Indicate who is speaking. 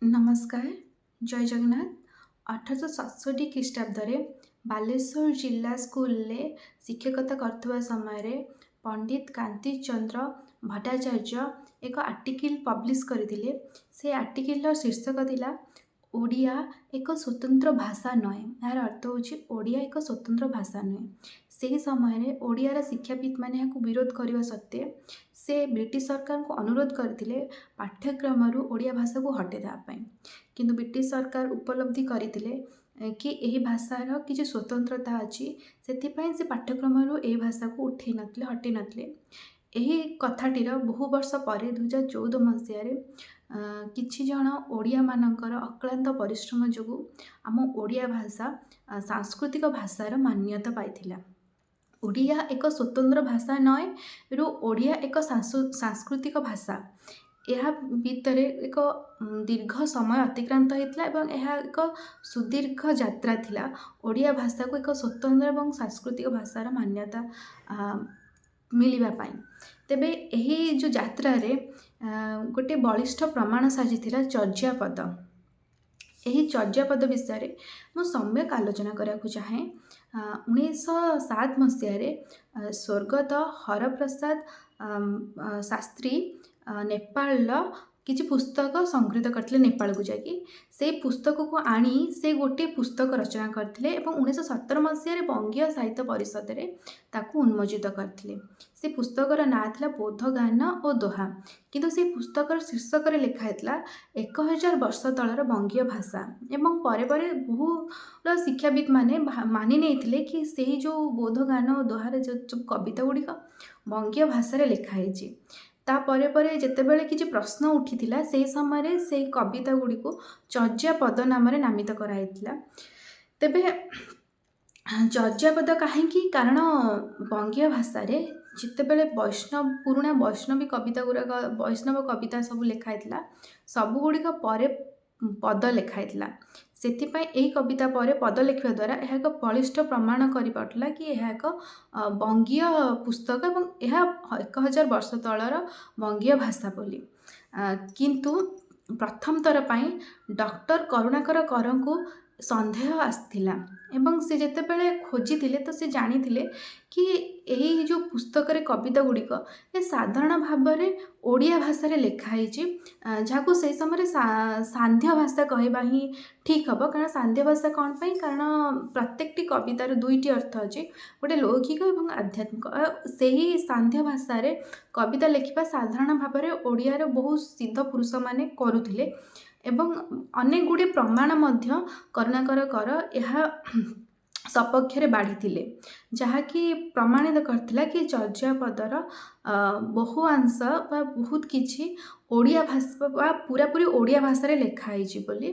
Speaker 1: नमस्कार जय जगन्नाथ 1867 ଖ୍ରୀଷ୍ଟାବ୍ଦରେ ବାଲେଶ୍ୱର ଜିଲ୍ଲା ସ୍କୁଲରେ ଶିକ୍ଷକତା କରୁଥିବା ସମୟରେ ପଣ୍ଡିତ କାନ୍ତି ଚନ୍ଦ୍ର ଭଟ୍ଟାଚାର୍ଯ୍ୟ ଏକ ଆର୍ଟିକିଲ୍ ପବ୍ଲିଶ କରିଥିଲେ। ସେ ଆର୍ଟିକିଲର ଶୀର୍ଷକ ଥିଲା ଓଡ଼ିଆ ଏକ ସ୍ୱତନ୍ତ୍ର ଭାଷା ନୁହେଁ। ଏହାର ଅର୍ଥ ହେଉଛି ଓଡ଼ିଆ ଏକ ସ୍ୱତନ୍ତ୍ର ଭାଷା ନୁହେଁ। ସେହି ସମୟରେ ଓଡ଼ିଆର ଶିକ୍ଷାବିତ୍ମାନେ ଏହାକୁ ବିରୋଧ କରିବା ସତ୍ତ୍ୱେ ସେ ବ୍ରିଟିଶ ସରକାରଙ୍କୁ ଅନୁରୋଧ କରିଥିଲେ ପାଠ୍ୟକ୍ରମରୁ ଓଡ଼ିଆ ଭାଷାକୁ ହଟାଇ ଦେବା ପାଇଁ। କିନ୍ତୁ ବ୍ରିଟିଶ ସରକାର ଉପଲବ୍ଧି କରିଥିଲେ କି ଏହି ଭାଷାର କିଛି ସ୍ୱତନ୍ତ୍ରତା ଅଛି, ସେଥିପାଇଁ ସେ ପାଠ୍ୟକ୍ରମରୁ ଏହି ଭାଷାକୁ ହଟାଇ ନଥିଲେ। ଏହି କଥାଟିର ବହୁ ବର୍ଷ ପରେ 2014 ମସିହାରେ କିଛି ଜଣ ଓଡ଼ିଆମାନଙ୍କର ଅକ୍ଳାନ୍ତ ପରିଶ୍ରମ ଯୋଗୁଁ ଆମ ଓଡ଼ିଆ ଭାଷା ସାଂସ୍କୃତିକ ଭାଷାର ମାନ୍ୟତା ପାଇଥିଲା। ଓଡ଼ିଆ ଏକ ସ୍ୱତନ୍ତ୍ର ଭାଷା ନୁହେଁ ରୁ ଓଡ଼ିଆ ଏକ ସାଂସ୍କୃତିକ ଭାଷା, ଏହା ଭିତରେ ଏକ ଦୀର୍ଘ ସମୟ ଅତିକ୍ରାନ୍ତ ହୋଇଥିଲା ଏବଂ ଏହା ଏକ ସୁଦୀର୍ଘ ଯାତ୍ରା ଥିଲା ଓଡ଼ିଆ ଭାଷାକୁ ଏକ ସ୍ୱତନ୍ତ୍ର ଏବଂ ସାଂସ୍କୃତିକ ଭାଷାର ମାନ୍ୟତା ମିଳିବା ପାଇଁ। ତେବେ ଏହି ଯେଉଁ ଯାତ୍ରାରେ ଗୋଟିଏ ବଳିଷ୍ଠ ପ୍ରମାଣ ସାଜିଥିଲା ଚର୍ଯ୍ୟାପଦ। ଏହି ଚର୍ଯ୍ୟାପଦ ବିଷୟରେ ମୁଁ ସମ୍ୟକ ଆଲୋଚନା କରିବାକୁ ଚାହେଁ। 1907 ମସିହାରେ ସ୍ୱର୍ଗତ ହରପ୍ରସାଦ ଶାସ୍ତ୍ରୀ ନେପାଳର କିଛି ପୁସ୍ତକ ସଂଗୃହୀତ କରିଥିଲେ। ନେପାଳକୁ ଯାଇକି ସେଇ ପୁସ୍ତକକୁ ଆଣି ସେ ଗୋଟିଏ ପୁସ୍ତକ ରଚନା କରିଥିଲେ ଏବଂ 1917 ମସିହାରେ ବଙ୍ଗୀୟ ସାହିତ୍ୟ ପରିଷଦରେ ତାକୁ ଉନ୍ମୋଚିତ କରିଥିଲେ। ସେ ପୁସ୍ତକର ନାଁ ଥିଲା ବୋଧଗାନ ଓ ଦୋହା, କିନ୍ତୁ ସେ ପୁସ୍ତକର ଶୀର୍ଷକରେ ଲେଖା ହେଇଥିଲା 1000 ବର୍ଷ ତଳର ବଙ୍ଗୀୟ ଭାଷା। ଏବଂ ପରେ ପରେ ବହୁ ଶିକ୍ଷାବିତ୍ମାନେ ମାନି ନେଇଥିଲେ କି ସେହି ଯେଉଁ ବୋଧଗାନ ଓ ଦୋହାର ଯେଉଁ କବିତା ଗୁଡ଼ିକ ବଙ୍ଗୀୟ ଭାଷାରେ ଲେଖା ହେଇଛି। ତାପରେ ପରେ ଯେତେବେଳେ କିଛି ପ୍ରଶ୍ନ ଉଠିଥିଲା ସେହି ସମୟରେ ସେହି କବିତା ଗୁଡ଼ିକୁ ଚର୍ଯ୍ୟାପଦ ନାମରେ ନାମିତ କରାଯାଇଥିଲା। ତେବେ ଚର୍ଯ୍ୟାପଦ କାହିଁକି? କାରଣ ବଙ୍ଗୀୟ ଭାଷାରେ ଯେତେବେଳେ ପୁରୁଣା ବୈଷ୍ଣବ କବିତା ସବୁ ଲେଖା ହେଇଥିଲା, ସବୁଗୁଡ଼ିକ ପରେ ପଦ ଲେଖା ହେଇଥିଲା। ସେଥିପାଇଁ ଏହି କବିତା ପରେ ପଦ ଲେଖିବା ଦ୍ୱାରା ଏହା ଏକ ବଳିଷ୍ଠ ପ୍ରମାଣ କରିପାରୁଥିଲା କି ଏହା ଏକ ବଙ୍ଗୀୟ ପୁସ୍ତକ ଏବଂ ଏହା 1000 ବର୍ଷ ତଳର ବଙ୍ଗୀୟ ଭାଷା ବୋଲି। କିନ୍ତୁ ପ୍ରଥମ ଥର ପାଇଁ ଡକ୍ଟର କରୁଣାକର କରଙ୍କୁ ସନ୍ଦେହ ଆସିଥିଲା ଏବଂ ସେ ଯେତେବେଳେ ଖୋଜିଥିଲେ ତ ସେ ଜାଣିଥିଲେ କି ଏହି ଯେଉଁ ପୁସ୍ତକରେ କବିତା ଗୁଡ଼ିକ ଏ ସାଧାରଣ ଭାବରେ ଓଡ଼ିଆ ଭାଷାରେ ଲେଖା ହେଇଛି, ଯାହାକୁ ସେହି ସମୟରେ ସାନ୍ଧ୍ୟ ଭାଷା କହିବା ହିଁ ଠିକ୍ ହେବ। କାରଣ ସାନ୍ଧ୍ୟ ଭାଷା କ'ଣ ପାଇଁ? କାରଣ ପ୍ରତ୍ୟେକଟି କବିତାର ଦୁଇଟି ଅର୍ଥ ଅଛି, ଗୋଟେ ଲୌକିକ ଏବଂ ଆଧ୍ୟାତ୍ମିକ। ସେହି ସାନ୍ଧ୍ୟ ଭାଷାରେ କବିତା ଲେଖିବା ସାଧାରଣ ଭାବରେ ଓଡ଼ିଆର ବହୁ ସିଦ୍ଧ ପୁରୁଷମାନେ କରୁଥିଲେ ଏବଂ ଅନେକ ଗୁଡ଼ିଏ ପ୍ରମାଣ ମଧ୍ୟ କରୁଣାକର କର ଏହା ସପକ୍ଷରେ ବାଢ଼ିଥିଲେ, ଯାହାକି ପ୍ରମାଣିତ କରିଥିଲା କି ଚର୍ଯ୍ୟାପଦର ବହୁ ଅଂଶ ବା ବହୁତ କିଛି ଓଡ଼ିଆ ଭାଷା ବା ପୁରାପୁରି ଓଡ଼ିଆ ଭାଷାରେ ଲେଖା ହେଇଛି ବୋଲି।